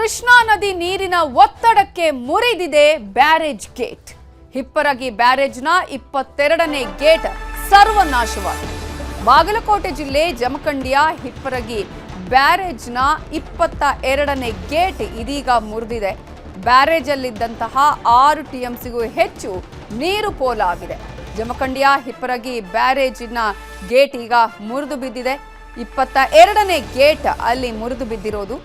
ಕೃಷ್ಣಾ ನದಿ ನೀರಿನ ಒತ್ತಡಕ್ಕೆ ಮುರಿದಿದೆ ಬ್ಯಾರೇಜ್ ಗೇಟ್. ಹಿಪ್ಪರಗಿ ಬ್ಯಾರೇಜ್ನ 22ನೇ ಗೇಟ್ ಸರ್ವನಾಶವಾಗಿದೆ. ಬಾಗಲಕೋಟೆ ಜಿಲ್ಲೆ ಜಮಖಂಡಿಯ ಹಿಪ್ಪರಗಿ ಬ್ಯಾರೇಜ್ನ 22ನೇ ಗೇಟ್ ಇದೀಗ ಮುರಿದಿದೆ. ಬ್ಯಾರೇಜ್ ಅಲ್ಲಿದ್ದಂತಹ 6 ಟಿಎಂಸಿಗೂ ಹೆಚ್ಚು ನೀರು ಪೋಲಾಗಿದೆ. ಜಮಖಂಡಿಯ ಹಿಪ್ಪರಗಿ ಬ್ಯಾರೇಜಿನ ಗೇಟ್ ಈಗ ಮುರಿದು ಬಿದ್ದಿದೆ. 22ನೇ ಗೇಟ್ ಅಲ್ಲಿ ಮುರಿದು ಬಿದ್ದಿರೋದು.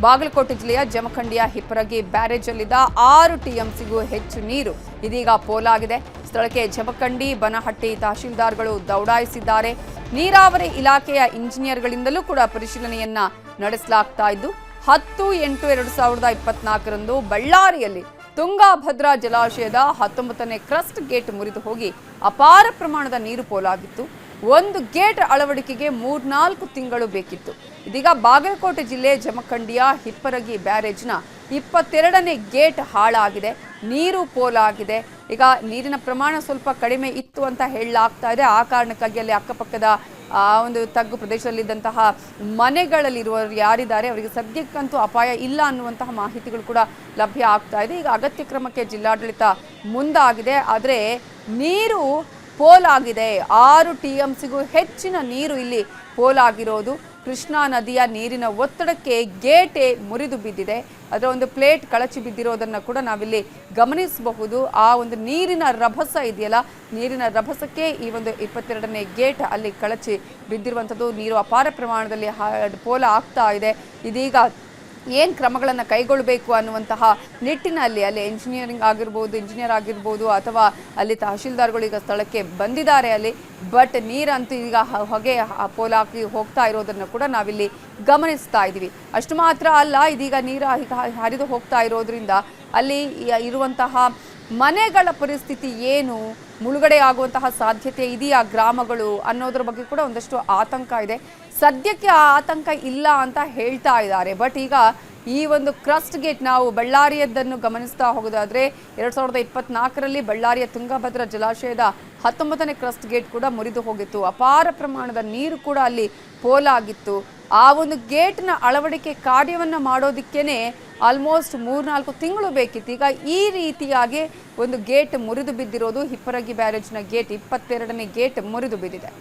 ಬಾಗಲಕೋಟೆ ಜಿಲ್ಲೆಯ ಜಮಖಂಡಿಯ ಹಿಪ್ಪರಗಿ ಬ್ಯಾರೇಜ್ ಅಲ್ಲಿದ್ದ 6 ಟಿಎಂಸಿಗೂ ಹೆಚ್ಚು ನೀರು ಇದೀಗ ಪೋಲಾಗಿದೆ. ಸ್ಥಳಕ್ಕೆ ಜಮಖಂಡಿ ಬನಹಟ್ಟಿ ತಹಶೀಲ್ದಾರ್ಗಳು ದೌಡಾಯಿಸಿದ್ದಾರೆ. ನೀರಾವರಿ ಇಲಾಖೆಯ ಇಂಜಿನಿಯರ್ಗಳಿಂದಲೂ ಕೂಡ ಪರಿಶೀಲನೆಯನ್ನ ನಡೆಸಲಾಗ್ತಾ ಇದ್ದು 10/8/2024ರಂದು ಬಳ್ಳಾರಿಯಲ್ಲಿ ತುಂಗಾಭದ್ರಾ ಜಲಾಶಯದ 19ನೇ ಕ್ರಸ್ಟ್ ಗೇಟ್ ಮುರಿದು ಹೋಗಿ ಅಪಾರ ಪ್ರಮಾಣದ ನೀರು ಪೋಲಾಗಿತ್ತು. ಒಂದು ಗೇಟ್ ಅಳವಡಿಕೆಗೆ 3-4 ತಿಂಗಳು ಬೇಕಿತ್ತು. ಇದೀಗ ಬಾಗಲಕೋಟೆ ಜಿಲ್ಲೆ ಜಮಖಂಡಿಯ ಹಿಪ್ಪರಗಿ ಬ್ಯಾರೇಜ್ನ 22ನೇ ಗೇಟ್ ಹಾಳಾಗಿದೆ, ನೀರು ಪೋಲಾಗಿದೆ. ಈಗ ನೀರಿನ ಪ್ರಮಾಣ ಸ್ವಲ್ಪ ಕಡಿಮೆ ಇತ್ತು ಅಂತ ಹೇಳಲಾಗ್ತಾ ಇದೆ. ಆ ಕಾರಣಕ್ಕಾಗಿ ಅಲ್ಲಿ ಅಕ್ಕಪಕ್ಕದ ಒಂದು ತಗ್ಗು ಪ್ರದೇಶದಲ್ಲಿದ್ದಂತಹ ಮನೆಗಳಲ್ಲಿರುವವರು ಯಾರಿದ್ದಾರೆ ಅವರಿಗೆ ಸದ್ಯಕ್ಕಂತೂ ಅಪಾಯ ಇಲ್ಲ ಅನ್ನುವಂತಹ ಮಾಹಿತಿಗಳು ಕೂಡ ಲಭ್ಯ ಆಗ್ತಾ ಇದೆ. ಈಗ ಅಗತ್ಯ ಕ್ರಮಕ್ಕೆ ಜಿಲ್ಲಾಡಳಿತ ಮುಂದಾಗಿದೆ. ಆದರೆ ನೀರು ಪೋಲಾಗಿದೆ. 6 ಟಿಎಂಸಿಗೂ ಹೆಚ್ಚಿನ ನೀರು ಇಲ್ಲಿ ಪೋಲಾಗಿರೋದು. ಕೃಷ್ಣಾ ನದಿಯ ನೀರಿನ ಒತ್ತಡಕ್ಕೆ ಗೇಟೇ ಮುರಿದು ಬಿದ್ದಿದೆ. ಅದರ ಒಂದು ಪ್ಲೇಟ್ ಕಳಚಿ ಬಿದ್ದಿರೋದನ್ನು ಕೂಡ ನಾವಿಲ್ಲಿ ಗಮನಿಸಬಹುದು. ಆ ಒಂದು ನೀರಿನ ರಭಸ ಇದೆಯಲ್ಲ, ನೀರಿನ ರಭಸಕ್ಕೆ ಈ ಒಂದು 22ನೇ ಗೇಟ್ ಅಲ್ಲಿ ಕಳಚಿ ಬಿದ್ದಿರುವಂಥದ್ದು. ನೀರು ಅಪಾರ ಪ್ರಮಾಣದಲ್ಲಿ ಪೋಲ ಆಗ್ತಾ ಇದೆ. ಇದೀಗ ಏನು ಕ್ರಮಗಳನ್ನು ಕೈಗೊಳ್ಳಬೇಕು ಅನ್ನುವಂತಹ ನಿಟ್ಟಿನಲ್ಲಿ ಅಲ್ಲಿ ಇಂಜಿನಿಯರ್ ಆಗಿರ್ಬೋದು ಅಥವಾ ಅಲ್ಲಿ ತಹಶೀಲ್ದಾರ್ಗಳು ಈಗ ಸ್ಥಳಕ್ಕೆ ಬಂದಿದ್ದಾರೆ ಅಲ್ಲಿ. ಬಟ್ ನೀರಂತೂ ಈಗ ಹೊಗೆ ಪೋಲಾಕಿ ಹೋಗ್ತಾ ಇರೋದನ್ನು ಕೂಡ ನಾವಿಲ್ಲಿ ಗಮನಿಸ್ತಾ ಇದ್ದೀವಿ. ಅಷ್ಟು ಮಾತ್ರ ಅಲ್ಲ, ಇದೀಗ ನೀರು ಹರಿದು ಹೋಗ್ತಾ ಇರೋದ್ರಿಂದ ಅಲ್ಲಿ ಇರುವಂತಹ ಮನೆಗಳ ಪರಿಸ್ಥಿತಿ ಏನು, ಮುಳುಗಡೆ ಆಗುವಂತಹ ಸಾಧ್ಯತೆ ಇದೆಯಾ ಗ್ರಾಮಗಳು ಅನ್ನೋದ್ರ ಬಗ್ಗೆ ಕೂಡ ಒಂದಷ್ಟು ಆತಂಕ ಇದೆ. ಸದ್ಯಕ್ಕೆ ಆ ಆತಂಕ ಇಲ್ಲ ಅಂತ ಹೇಳ್ತಾ ಇದ್ದಾರೆ. ಬಟ್ ಈಗ ಈ ಒಂದು ಕ್ರಸ್ಟ್ ಗೇಟ್ ನಾವು ಬಳ್ಳಾರಿಯದ್ದನ್ನು ಗಮನಿಸ್ತಾ ಹೋಗೋದಾದ್ರೆ 2024ರಲ್ಲಿ ಬಳ್ಳಾರಿಯ ತುಂಗಭದ್ರಾ ಜಲಾಶಯದ 19ನೇ ಕ್ರಸ್ಟ್ ಗೇಟ್ ಕೂಡ ಮುರಿದು ಹೋಗಿತ್ತು. ಅಪಾರ ಪ್ರಮಾಣದ ನೀರು ಕೂಡ ಅಲ್ಲಿ ಪೋಲಾಗಿತ್ತು. ಆ ಒಂದು ಗೇಟ್ನ ಅಳವಡಿಕೆ ಕಾರ್ಯವನ್ನು ಮಾಡೋದಕ್ಕೇನೆ ಆಲ್ಮೋಸ್ಟ್ 3-4 ತಿಂಗಳು ಬೇಕಿತ್ತು. ಈಗ ಈ ರೀತಿಯಾಗಿ ಒಂದು ಗೇಟ್ ಮುರಿದು ಬಿದ್ದಿರೋದು. ಹಿಪ್ಪರಗಿ ಬ್ಯಾರೇಜ್ನ ಗೇಟ್ 22ನೇ ಗೇಟ್ ಮುರಿದು ಬಿದ್ದಿದೆ.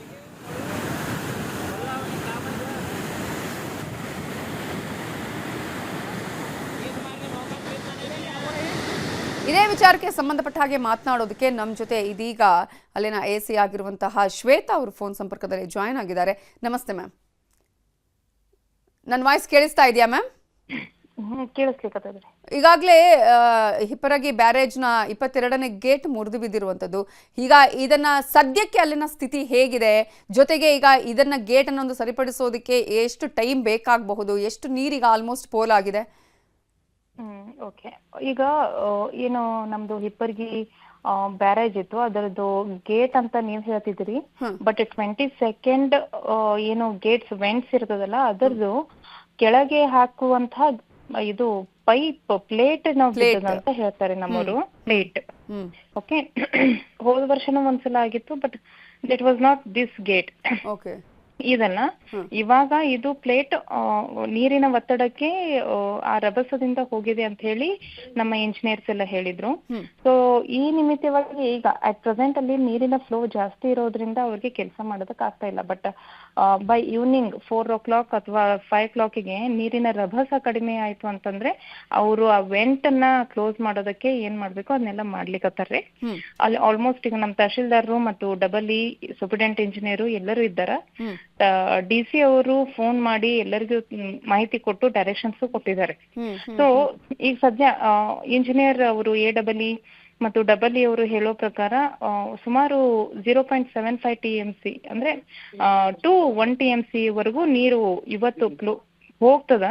ಇದೇ ವಿಚಾರಕ್ಕೆ ಸಂಬಂಧಪಟ್ಟ ಹಾಗೆ ಮಾತನಾಡೋದಕ್ಕೆ ನಮ್ಮ ಜೊತೆ ಇದೀಗ ಅಲ್ಲಿನ AC ಆಗಿರುವಂತಹ ಶ್ವೇತಾ ಅವರು ಫೋನ್ ಸಂಪರ್ಕದಲ್ಲಿ ಜಾಯಿನ್ ಆಗಿದ್ದಾರೆ. ನಮಸ್ತೆ ಮ್ಯಾಮ್, ನನ್ನ ವಾಯ್ಸ್ ಕೇಳಿಸ್ತಾ ಇದೆಯಾ ಮ್ಯಾಮ್? ಈಗಾಗಲೇ ಹಿಪ್ಪರಗಿ ಬ್ಯಾರೇಜ್ನ 22ನೇ ಗೇಟ್ ಮುರಿದು ಬಿದ್ದಿರುವಂಥದ್ದು. ಈಗ ಇದನ್ನ ಸದ್ಯಕ್ಕೆ ಅಲ್ಲಿನ ಸ್ಥಿತಿ ಹೇಗಿದೆ, ಜೊತೆಗೆ ಈಗ ಇದನ್ನ ಗೇಟ್ ಅನ್ನೊಂದು ಸರಿಪಡಿಸೋದಕ್ಕೆ ಎಷ್ಟು ಟೈಮ್ ಬೇಕಾಗಬಹುದು, ಎಷ್ಟು ನೀರೀಗ ಆಲ್ಮೋಸ್ಟ್ ಪೋಲಾಗಿದೆ? ಓಕೆ, ಈಗ ಏನು ನಮ್ದು ಹಿಪ್ಪರ್ಗಿ ಬ್ಯಾರೇಜ್ ಇತ್ತು, ಅದರದ್ದು ಗೇಟ್ ಅಂತ ನೀವ್ ಹೇಳ್ತಿದ್ರಿ. ಬಟ್ 22nd ಏನು ಗೇಟ್ಸ್ ವೆಂಟ್ಸ್ ಇರ್ತದಲ್ಲ, ಅದರದ್ದು ಕೆಳಗೆ ಹಾಕುವಂತಹ ಇದು ಪೈಪ್ ಪ್ಲೇಟ್ ಅಂತ ಹೇಳ್ತಾರೆ ನಮ್ಮವರು, ಪ್ಲೇಟ್. ಓಕೆ, ಹೋದ ವರ್ಷನೂ ಒಂದ್ಸಲ ಆಗಿತ್ತು, but that was not this gate. ಇದನ್ನ ಇವಾಗ ಇದು ಪ್ಲೇಟ್ ನೀರಿನ ಒತ್ತಡಕ್ಕೆ ಆ ರಭಸದಿಂದ ಹೋಗಿದೆ ಅಂತ ಹೇಳಿ ನಮ್ಮ ಇಂಜಿನಿಯರ್ಸ್ ಎಲ್ಲ ಹೇಳಿದ್ರು. ಸೊ ಈ ನಿಮಿತ್ತವಾಗಿ ಈಗ ಅಟ್ ಪ್ರೆಸೆಂಟ್ ಅಲ್ಲಿ ನೀರಿನ ಫ್ಲೋ ಜಾಸ್ತಿ ಇರೋದ್ರಿಂದ ಅವ್ರಿಗೆ ಕೆಲಸ ಮಾಡೋದಕ್ಕೆ ಆಗ್ತಾ ಇಲ್ಲ. ಬಟ್ ಬೈ ಈವ್ನಿಂಗ್ 4 o'clock ಅಥವಾ 5 o'clockಗೆ ನೀರಿನ ರಭಸ ಕಡಿಮೆ ಆಯ್ತು ಅಂತಂದ್ರೆ ಅವರು ಆ ವೆಂಟ್ ಅನ್ನ ಕ್ಲೋಸ್ ಮಾಡೋದಕ್ಕೆ ಏನ್ ಮಾಡ್ಬೇಕು ಅದನ್ನೆಲ್ಲ ಮಾಡ್ಲಿಕ್ಕತ್ತಾರ್ರಿ. ಅಲ್ಲಿ ಆಲ್ಮೋಸ್ಟ್ ಈಗ ನಮ್ಮ ತಹಶೀಲ್ದಾರರು ಮತ್ತು ಡಬಲ್ ಸೂಪರಿಂಟೆಂಡೆಂಟ್ ಇಂಜಿನಿಯರ್ ಎಲ್ಲರೂ ಇದ್ದಾರ. DC ಅವರು ಫೋನ್ ಮಾಡಿ ಎಲ್ಲರಿಗೂ ಮಾಹಿತಿ ಕೊಟ್ಟು ಡೈರೆಕ್ಷನ್ಸ್ ಕೊಟ್ಟಿದ್ದಾರೆ. ಸೊ ಈಗ ಸದ್ಯ ಇಂಜಿನಿಯರ್ ಅವರು AEE ಮತ್ತು ಡಬಲ್ ಅವರು ಹೇಳೋ ಪ್ರಕಾರ ಸುಮಾರು 0.75 TMC ಅಂದ್ರೆ 1 TMC ವರೆಗೂ ನೀರು ಇವತ್ತು ಹೋಗ್ತದ.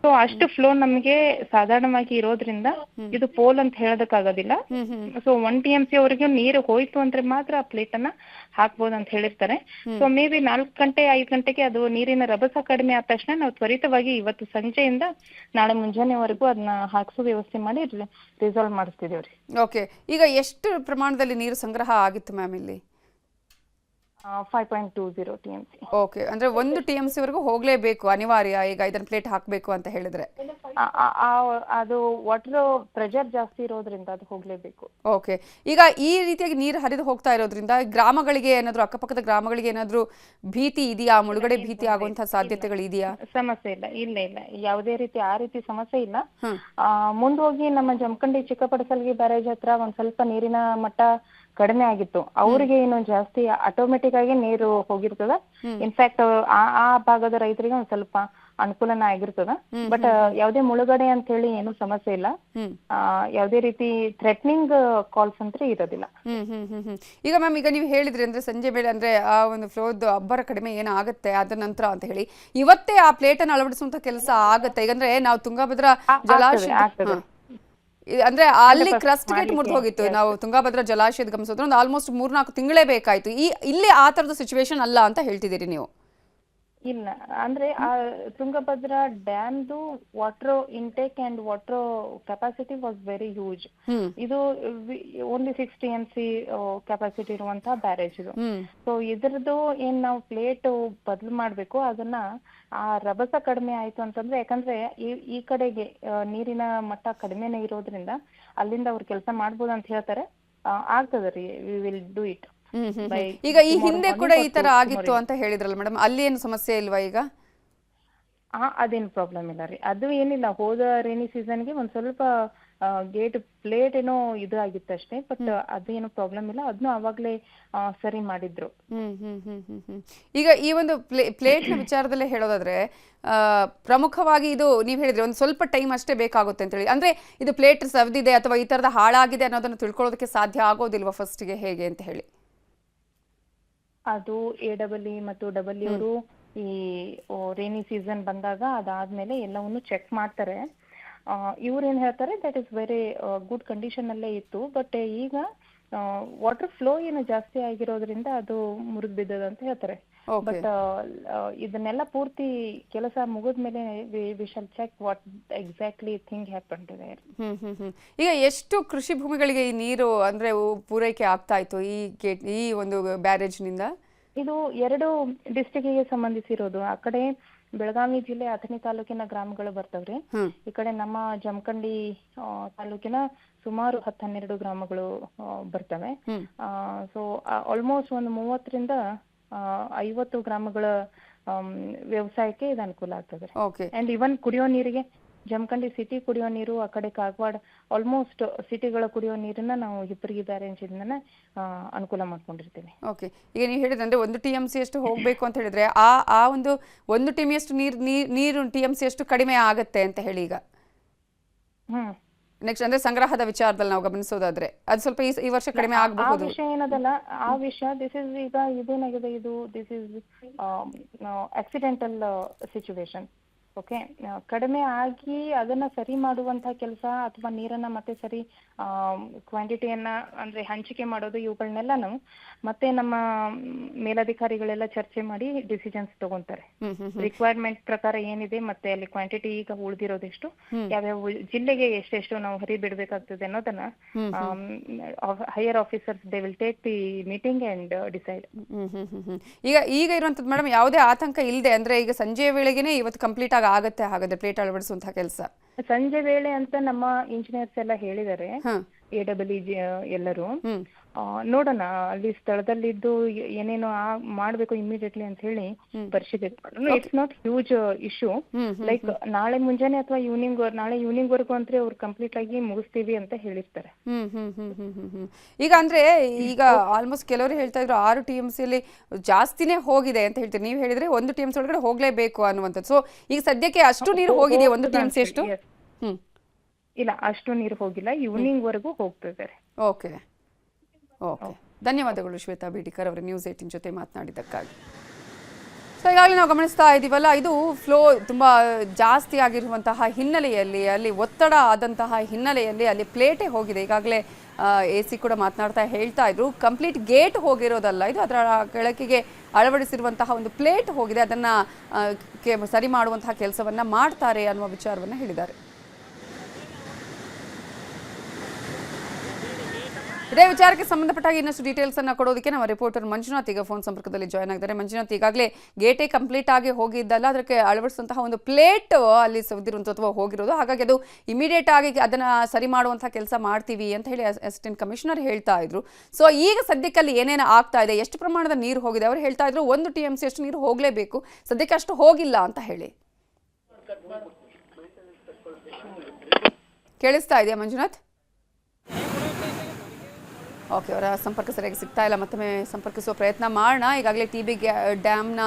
ಸೊ ಅಷ್ಟು ಫ್ಲೋ ನಮಗೆ ಸಾಧಾರಣವಾಗಿ ಇರೋದ್ರಿಂದ ಇದು ಪೋಲ್ ಅಂತ ಹೇಳೋದಕ್ಕಾಗೋದಿಲ್ಲ. ಸೊ 1 TMC ಅವರೆಗೂ ನೀರು ಹೋಯ್ತು ಅಂದ್ರೆ ಮಾತ್ರ ಆ ಪ್ಲೇಟ್ ಅನ್ನ ಹಾಕ್ಬೋದು ಅಂತ ಹೇಳಿರ್ತಾರೆ. ಸೊ ಮೇ ಬಿ 4 ಗಂಟೆ 5 ಗಂಟೆಗೆ ಅದು ನೀರಿನ ರಭಸ ಕಡಿಮೆ ಆದ ತಕ್ಷಣ ನಾವು ತ್ವರಿತವಾಗಿ ಇವತ್ತು ಸಂಜೆಯಿಂದ ನಾಳೆ ಮುಂಜಾನೆವರೆಗೂ ಅದನ್ನ ಹಾಕ್ಸೋ ವ್ಯವಸ್ಥೆ ಮಾಡಿ ರಿಸಾಲ್ವ್ ಮಾಡಿಸ್ತಿದೇವ್ರಿ. ಓಕೆ, ಈಗ ಎಷ್ಟು ಪ್ರಮಾಣದಲ್ಲಿ ನೀರು ಸಂಗ್ರಹ ಆಗಿತ್ತು ಮ್ಯಾಮ್ ಇಲ್ಲಿ? 5.20 TMC. ಓಕೆ, ಅಂದ್ರೆ 1 TMC ವರೆಗೂ ಹೋಗ್ಲೇಬೇಕು, ಅನಿವಾರ್ಯ ಈಗ ಇದನ್ನ ಪ್ಲೇಟ್ ಹಾಕಬೇಕು ಅಂತ ಹೇಳಿದ್ರೆ. ಅದು ವಾಟರ್ ಪ್ರೆಷರ್ ಜಾಸ್ತಿ ಇರೋದ್ರಿಂದ ಅದು ಹೋಗ್ಲೇಬೇಕು. ಓಕೆ, ಈಗ ಈ ರೀತಿಯಾಗಿ ನೀರು ಹರಿದು ಹೋಗ್ತಾ ಇರೋದ್ರಿಂದ ಗ್ರಾಮಗಳಿಗೆ ಏನಾದ್ರು, ಅಕ್ಕಪಕ್ಕದ ಗ್ರಾಮಗಳಿಗೆ ಏನಾದ್ರು ಭೀತಿ ಇದೆಯಾ? ಮುಳುಗಡೆ ಭೀತಿ ಆಗುವಂತಹ ಸಾಧ್ಯತೆಗಳು ಇದೆಯಾ? ಸಮಸ್ಯೆ ಇಲ್ಲ, ಇಲ್ಲ ಯಾವುದೇ ರೀತಿ ಆ ರೀತಿ ಸಮಸ್ಯೆ ಇಲ್ಲ. ಮುಂದೋಗಿ ನಮ್ಮ ಜಮಖಂಡಿ ಚಿಕ್ಕಪಡಸಲ್ಗಿ ಬ್ಯಾರೇಜ್ ಹತ್ರ ಒಂದ್ ಸ್ವಲ್ಪ ನೀರಿನ ಮಟ್ಟ ಕಡಿಮೆ ಆಗಿತ್ತು. ಅವ್ರಿಗೆ ಏನು ಜಾಸ್ತಿ ಆಟೋಮೆಟಿಕ್ ಆಗಿ ನೀರು ಹೋಗಿರ್ತದ. ಇನ್ಫ್ಯಾಕ್ಟ್ ಆ ಭಾಗದ ರೈತರಿಗೆ ಒಂದ್ ಸ್ವಲ್ಪ ಅನುಕೂಲನ ಆಗಿರ್ತದ. ಬಟ್ ಯಾವ್ದೇ ಮುಳುಗಡೆ ಅಂತ ಹೇಳಿ ಏನು ಸಮಸ್ಯೆ ಇಲ್ಲ. ಯಾವ್ದೇ ರೀತಿ ಥ್ರೆಟ್ನಿಂಗ್ ಕಾಲ್ಸ್ ಅಂತ ಇರೋದಿಲ್ಲ. ಈಗ ಮ್ಯಾಮ್, ಈಗ ನೀವು ಹೇಳಿದ್ರಿ ಅಂದ್ರೆ ಸಂಜೆ ವೇಳೆ ಅಂದ್ರೆ ಆ ಒಂದು ಫ್ಲೋದ್ ಅಬ್ಬರ ಕಡಿಮೆ ಏನಾಗುತ್ತೆ ಅದ ನಂತರ ಅಂತ ಹೇಳಿ, ಇವತ್ತೇ ಆ ಪ್ಲೇಟ್ ಅನ್ನು ಅಳವಡಿಸುವಂತ ಕೆಲಸ ಆಗತ್ತೆ? ಈಗಂದ್ರೆ ನಾವು ತುಂಗಭದ್ರಾ ಜಲಾಶಯ ಅಂದ್ರೆ ಅಲ್ಲಿ ಕ್ರಸ್ಟ್ ಗೇಟ್ ಮುರಿದು ಹೋಗಿತ್ತು. ನಾವು ತುಂಗಭದ್ರಾ ಜಲಾಶಯದ ಗಮನಿಸಿದ್ರೆ ಒಂದು ಆಲ್ಮೋಸ್ಟ್ 3-4 ತಿಂಗಳೇ ಬೇಕಾಯ್ತು. ಇಲ್ಲಿ ಆ ತರದ ಸಿಚುವೇಶನ್ ಅಲ್ಲ ಅಂತ ಹೇಳ್ತಿದ್ದೀರಿ ನೀವು? ಇಲ್ಲ, ಅಂದ್ರೆ ಆ ತುಂಗಭದ್ರಾ ಡ್ಯಾಮ್ದು water intake and water capacity was very huge. ಇದು ಓನ್ಲಿ 6 TMC ಕೆಪಾಸಿಟಿ ಇರುವಂತಹ ಬ್ಯಾರೇಜ್ ಇದು. ಸೊ ಇದ್ರದ್ದು ಏನ್ ನಾವು ಪ್ಲೇಟ್ ಬದಲು ಮಾಡ್ಬೇಕು, ಅದನ್ನ ಆ ರಭಸ ಕಡಿಮೆ ಆಯ್ತು ಅಂತಂದ್ರೆ, ಯಾಕಂದ್ರೆ ಈ ಕಡೆಗೆ ನೀರಿನ ಮಟ್ಟ ಕಡಿಮೆನೆ ಇರೋದ್ರಿಂದ ಅಲ್ಲಿಂದ ಅವ್ರು ಕೆಲಸ ಮಾಡ್ಬೋದು ಅಂತ ಹೇಳ್ತಾರೆ. ಆಗ್ತದ್ರಿ, ವಿ ವಿಲ್ ಡೂ ಇಟ್. ಈಗ ಈ ಹಿಂದೆ ಕೂಡ ಈ ತರ ಆಗಿತ್ತು ಅಂತ ಹೇಳಿದ್ರಲ್ಲ ಮೇಡಮ್, ಅಲ್ಲಿ ಏನು ಸಮಸ್ಯೆ ಇಲ್ವಾ ಈಗ? ಅದೇನು ಪ್ರಾಬ್ಲಮ್ ಇಲ್ಲ ರೀ, ಅದು ಏನಿಲ್ಲ. ಹೋದ ರೇನಿ ಸೀಸನ್ಗೆ ಒಂದ್ ಸ್ವಲ್ಪ ಗೇಟ್ ಪ್ಲೇಟ್ ಏನೋ ಇದು ಆಗಿತ್ತು ಅಷ್ಟೇ. ಬಟ್ ಅದೇನು ಪ್ರಾಬ್ಲಮ್ ಇಲ್ಲ, ಅದನ್ನು ಅವಾಗ್ಲೇ ಸರಿ ಮಾಡಿದ್ರು. ಈಗ ಈ ಒಂದು ಪ್ಲೇಟ್ ನ ವಿಚಾರದಲ್ಲೇ ಹೇಳೋದಾದ್ರೆ, ಪ್ರಮುಖವಾಗಿ ಇದು ನೀವ್ ಹೇಳಿದ್ರೆ ಒಂದು ಸ್ವಲ್ಪ ಟೈಮ್ ಅಷ್ಟೇ ಬೇಕಾಗುತ್ತೆ ಅಂತ ಹೇಳಿ, ಅಂದ್ರೆ ಇದು ಪ್ಲೇಟ್ ಸವದಿದೆ ಅಥವಾ ಈ ತರದ ಹಾಳಾಗಿದೆ ಅನ್ನೋದನ್ನ ತಿಳ್ಕೊಳ್ಳೋದಕ್ಕೆ ಸಾಧ್ಯ ಆಗೋದಿಲ್ವಾ ಫಸ್ಟ್ಗೆ, ಹೇಗೆ ಅಂತ ಹೇಳಿ? ಅದು AEE ಮತ್ತು ಡಬ್ಲ್ಯೂ ಅವರು ಈ ರೇನಿ ಸೀಸನ್ ಬಂದಾಗ ಅದಾದ್ಮೇಲೆ ಎಲ್ಲವನ್ನು ಚೆಕ್ ಮಾಡ್ತಾರೆ. ಇವ್ರು ಏನ್ ಹೇಳ್ತಾರೆ, that is very good condition ಅಲ್ಲೇ ಇತ್ತು. ಬಟ್ ಈಗ ವಾಟರ್ ಫ್ಲೋ ಏನು ಜಾಸ್ತಿ ಆಗಿರೋದ್ರಿಂದ ಅದು ಮುರಿದು ಬಿದ್ದದ ಅಂತ ಹೇಳ್ತಾರೆ. ಬಟ್ ಇದನ್ನೆಲ್ಲ ಪೂರ್ತಿ ಕೆಲಸ ಮುಗಿದ್ಮೇಲೆ we shall check what exactly thing happen to there. ಈಗ ಎಷ್ಟು ಕೃಷಿ ಭೂಮಿಗಳಿಗೆ ಈ ನೀರು ಅಂದ್ರೆ ಪೂರೈಕೆ ಆಗ್ತಾ ಇತ್ತು ಈ ಒಂದು ಬ್ಯಾರೇಜ್ ನಿಂದ? ಇದು 2 ಡಿಸ್ಟ್ರಿಕ್ಟಿಗೆ ಸಂಬಂಧಿಸಿರೋದು. ಆ ಕಡೆ ಬೆಳಗಾವಿ ಜಿಲ್ಲೆ ಅಥಣಿ ತಾಲೂಕಿನ ಗ್ರಾಮಗಳು ಬರ್ತವ್ರಿ. ಈ ಕಡೆ ನಮ್ಮ ಜಮಖಂಡಿ ತಾಲೂಕಿನ ಸುಮಾರು 10-12 ಗ್ರಾಮಗಳು ಬರ್ತವೆ. ಸೊ ಆಲ್ಮೋಸ್ಟ್ ಒಂದು 30ರಿಂದ 50 ಗ್ರಾಮಗಳ ವ್ಯವಸಾಯಕ್ಕೆ ಇದು ಅನುಕೂಲ ಆಗ್ತದೆ. ಅಂಡ್ ಇವನ್ ಕುಡಿಯೋ ನೀರಿಗೆ ಜಮಖಂಡಿ ಸಿಟಿ ಕುಡಿಯೋ ನೀರು, ಆ ಕಡೆ ಕಾಗವಾಡ ಆಲ್ಮೋಸ್ಟ್ ಸಿಟಿಗಳ ಕುಡಿಯೋ ನೀರನ್ನ ನಾವು ಹಿಪ್ಪರಗಿ ಬ್ಯಾರೇಜ್ ಇಂದನೇ ಅನುಕೂಲ ಮಾಡ್ಕೊಂಡಿರ್ತೀವಿ. ಓಕೆ, ಈಗ ನೀವು ಹೇಳಿದ್ರೆ 1 TMC ಅಷ್ಟು ಹೋಗ್ಬೇಕು ಅಂತ ಹೇಳಿದ್ರೆ ಆ ಒಂದು 1 TMC ಅಷ್ಟು ನೀರು TMC ಅಷ್ಟು ಕಡಿಮೆ ಆಗತ್ತೆ ಅಂತ ಹೇಳಿ ಈಗ ನೆಕ್ಸ್ಟ್ ಅಂದ್ರೆ ಸಂಗ್ರಹದ ವಿಚಾರದಲ್ಲಿ ನಾವು ಗಮನಿಸೋದಾದ್ರೆ ಅದು ಸ್ವಲ್ಪ ಈ ವರ್ಷ ಕಡಿಮೆ ಆಗಬಹುದು. ಆ ವಿಷಯ ಏನದಲ್ಲ, ಆ ವಿಷಯ ದಿಸ್ ಇಸ್ ಈಗ ಇದೇನಾಗಿದೆ, ಇದು this is accidental situation. Okay, ಕಡಿಮೆ ಆಗಿ ಅದನ್ನ ಸರಿ ಮಾಡುವಂತಹ ಕೆಲಸ ಅಥವಾ ನೀರನ್ನ ಮತ್ತೆ ಸರಿ ಕ್ವಾಂಟಿಟಿಯನ್ನ ಅಂದ್ರೆ ಹಂಚಿಕೆ ಮಾಡೋದು, ಇವುಗಳನ್ನೆಲ್ಲ ಮತ್ತೆ ನಮ್ಮ ಮೇಲಧಿಕಾರಿಗಳೆಲ್ಲ ಚರ್ಚೆ ಮಾಡಿ ಡಿಸಿಷನ್ಸ್ ತಗೊಂತಾರೆ. ರಿಕ್ವೈರ್ಮೆಂಟ್ ಪ್ರಕಾರ ಏನಿದೆ, ಮತ್ತೆ ಅಲ್ಲಿ ಕ್ವಾಂಟಿಟಿ ಈಗ ಉಳಿದಿರೋದೆಷ್ಟು, ಯಾವ್ಯಾವ ಜಿಲ್ಲೆಗೆ ಎಷ್ಟೆಷ್ಟು ನಾವು ಹರಿ ಬಿಡ್ಬೇಕಾಗ್ತದೆ ಅನ್ನೋದನ್ನ higher officers they will take the meeting and decide. ಈಗ ಇರುವಂತದ್ದು ಮೇಡಮ್, ಯಾವುದೇ ಆತಂಕ ಇಲ್ಲದೆ ಅಂದ್ರೆ ಈಗ ಸಂಜೆಯ ವೇಳೆಗೆನೆ ಇವತ್ತು ಕಂಪ್ಲೀಟ್ ಆಗತ್ತೆ ಹಾಗಾದ್ರೆ ಪ್ಲೇಟ್ ಅಳವಡಿಸುವಂತಹ ಕೆಲಸ? ಸಂಜೆ ವೇಳೆ ಅಂತ ನಮ್ಮ ಇಂಜಿನಿಯರ್ಸ್ ಎಲ್ಲ ಹೇಳಿದ್ದಾರೆ, AEE ಎಲ್ಲರೂ. ನೋಡೋಣ, ಅಲ್ಲಿ ಸ್ಥಳದಲ್ಲಿದ್ದು ಏನೇನು ಮಾಡ್ಬೇಕು ಇಮಿಡಿಯೇಟ್ಲಿ ಅಂತ ಹೇಳಿ ಪರಿಶೀಲನೆ ಮಾಡೋಣ. It's not huge issue. Like ನಾಳೆ ಮುಂಜಾನೆ ಅಥವಾ ನಾಳೆ ಈವ್ನಿಂಗ್ ವರ್ಗು ಅಂದ್ರೆ ಅವ್ರು ಕಂಪ್ಲೀಟ್ ಆಗಿ ಮುಗಿಸ್ತೀವಿ ಅಂತ ಹೇಳಿರ್ತಾರೆ. ಈಗ ಅಂದ್ರೆ ಈಗ ಆಲ್ಮೋಸ್ಟ್ ಕೆಲವರು ಹೇಳ್ತಾ ಇದ್ರು 6 TMC ಅಲ್ಲಿ ಜಾಸ್ತಿನೇ ಹೋಗಿದೆ ಅಂತ ಹೇಳ್ತೀರಿ. ನೀವು ಹೇಳಿದ್ರೆ 1 TMC ಒಳಗಡೆ ಹೋಗ್ಲೇಬೇಕು ಅನ್ನುವಂಥದ್ದು. ಸೊ ಈಗ ಸದ್ಯಕ್ಕೆ ಅಷ್ಟು ನೀರು ಹೋಗಿದೆಯಾ? 1 TMC ಅಷ್ಟು ಇಲ್ಲ, ಅಷ್ಟು ನೀರು ಹೋಗಿಲ್ಲ, ಈವ್ನಿಂಗ್ ವರೆಗೂ ಹೋಗ್ತಿದ್ದಾರೆ. ಓಕೆ, ಧನ್ಯವಾದಗಳು ಶ್ವೇತಾ ಬೇಡಿಕರ್ ಅವರು ನ್ಯೂಸ್ 18 ಜೊತೆ ಮಾತನಾಡಿದ್ದಕ್ಕಾಗಿ. ಸೊ ಈಗಾಗಲೇ ನಾವು ಗಮನಿಸ್ತಾ ಇದ್ದೀವಲ್ಲ, ಇದು ಫ್ಲೋ ತುಂಬ ಜಾಸ್ತಿ ಆಗಿರುವಂತಹ ಹಿನ್ನೆಲೆಯಲ್ಲಿ, ಅಲ್ಲಿ ಒತ್ತಡ ಆದಂತಹ ಹಿನ್ನೆಲೆಯಲ್ಲಿ ಅಲ್ಲಿ ಪ್ಲೇಟೇ ಹೋಗಿದೆ. ಈಗಾಗಲೇ AC ಕೂಡ ಮಾತನಾಡ್ತಾ ಹೇಳ್ತಾ ಇದ್ರು, ಕಂಪ್ಲೀಟ್ ಗೇಟ್ ಹೋಗಿರೋದಲ್ಲ ಇದು, ಅದರ ಕೆಳಕಿಗೆ ಅಳವಡಿಸಿರುವಂತಹ ಒಂದು ಪ್ಲೇಟ್ ಹೋಗಿದೆ, ಅದನ್ನು ಸರಿ ಮಾಡುವಂತಹ ಕೆಲಸವನ್ನು ಮಾಡ್ತಾರೆ ಅನ್ನುವ ವಿಚಾರವನ್ನು ಹೇಳಿದ್ದಾರೆ. ಇದೇ ವಿಚಾರಕ್ಕೆ ಸಂಬಂಧಪಟ್ಟಾಗಿ ಇನ್ನಷ್ಟು ಡೀಟೇಲ್ಸ್ ಅನ್ನ ಕೊಡೋದಕ್ಕೆ ನಮ್ಮ ರಿಪೋರ್ಟರ್ ಮಂಜುನಾಥ್ ಈಗ ಫೋನ್ ಸಂಪರ್ಕದಲ್ಲಿ ಜಾಯ್ನ್ ಆಗಿದ್ದಾರೆ. ಮಂಜುನಾಥ್, ಈಗಾಗಲೇ ಗೇಟೇ ಕಂಪ್ಲೀಟ್ ಆಗಿ ಹೋಗಿದ್ದಲ್ಲ, ಅದಕ್ಕೆ ಅಳವಡಿಸುವಂತಹ ಒಂದು ಪ್ಲೇಟ್ ಅಲ್ಲಿ ಸವದಿರುವಂಥ ಅಥವಾ ಹೋಗಿರೋದು, ಹಾಗಾಗಿ ಅದು ಇಮಿಡಿಯೇಟ್ ಆಗಿ ಅದನ್ನ ಸರಿ ಮಾಡುವಂತಹ ಕೆಲಸ ಮಾಡ್ತೀವಿ ಅಂತ ಹೇಳಿ ಅಸಿಸ್ಟೆಂಟ್ ಕಮಿಷನರ್ ಹೇಳ್ತಾ ಇದ್ರು. ಸೊ ಈಗ ಸದ್ಯಕ್ಕೆ ಅಲ್ಲಿ ಏನೇನು ಆಗ್ತಾ ಇದೆ, ಎಷ್ಟು ಪ್ರಮಾಣದ ನೀರು ಹೋಗಿದೆ? ಅವರು ಹೇಳ್ತಾ ಇದ್ರು 1 TMC ಅಷ್ಟು ನೀರು ಹೋಗಲೇಬೇಕು, ಸದ್ಯಕ್ಕೆ ಅಷ್ಟು ಹೋಗಿಲ್ಲ ಅಂತ ಹೇಳಿ. ಕೇಳಿಸ್ತಾ ಇದೆಯಾ ಮಂಜುನಾಥ್? ಓಕೆ, ಅವರ ಸಂಪರ್ಕ ಸರಿಯಾಗಿ ಸಿಗ್ತಾ ಇಲ್ಲ, ಮತ್ತೊಮ್ಮೆ ಸಂಪರ್ಕಿಸುವ ಪ್ರಯತ್ನ ಮಾಡೋಣ. ಈಗಾಗಲೇ TB ಡ್ಯಾಮ್ನ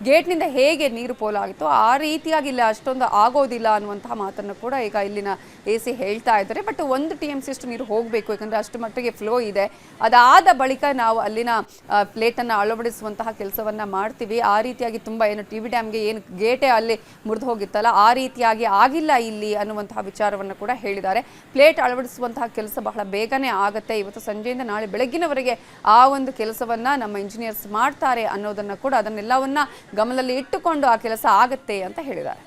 ಗೇಟ್ನಿಂದ ಹೇಗೆ ನೀರು ಪೋಲಾಗಿತ್ತು ಆ ರೀತಿಯಾಗಿ ಇಲ್ಲ ಅಷ್ಟೊಂದು ಆಗೋದಿಲ್ಲ ಅನ್ನುವಂತಹ ಮಾತನ್ನು ಕೂಡ ಈಗ ಇಲ್ಲಿನ AC ಹೇಳ್ತಾ ಇದ್ದಾರೆ. ಬಟ್ 1 TMC ಅಷ್ಟು ನೀರು ಹೋಗಬೇಕು, ಯಾಕಂದರೆ ಅಷ್ಟು ಮಟ್ಟಿಗೆ ಫ್ಲೋ ಇದೆ. ಅದಾದ ಬಳಿಕ ನಾವು ಅಲ್ಲಿನ ಪ್ಲೇಟನ್ನು ಅಳವಡಿಸುವಂತಹ ಕೆಲಸವನ್ನು ಮಾಡ್ತೀವಿ. ಆ ರೀತಿಯಾಗಿ ತುಂಬ ಏನು TB ಡ್ಯಾಮ್ಗೆ ಏನು ಗೇಟೇ ಅಲ್ಲಿ ಮುರಿದು ಹೋಗಿತ್ತಲ್ಲ ಆ ರೀತಿಯಾಗಿ ಆಗಿಲ್ಲ ಇಲ್ಲಿ ಅನ್ನುವಂತಹ ವಿಚಾರವನ್ನು ಕೂಡ ಹೇಳಿದ್ದಾರೆ. ಪ್ಲೇಟ್ ಅಳವಡಿಸುವಂತಹ ಕೆಲಸ ಬಹಳ ಬೇಗನೆ ಆಗುತ್ತೆ, ಇವತ್ತು ಸಂಜೆಯಿಂದ ನಾಳೆ ಬೆಳಗ್ಗಿನವರೆಗೆ ಆ ಒಂದು ಕೆಲಸವನ್ನ ನಮ್ಮ ಇಂಜಿನಿಯರ್ಸ್ ಮಾಡ್ತಾರೆ ಅನ್ನೋದನ್ನ ಕೂಡ ಅದನ್ನೆಲ್ಲವನ್ನ ಗಮನದಲ್ಲಿ ಇಟ್ಟುಕೊಂಡು ಆ ಕೆಲಸ ಆಗುತ್ತೆ ಅಂತ ಹೇಳಿದ್ದಾರೆ.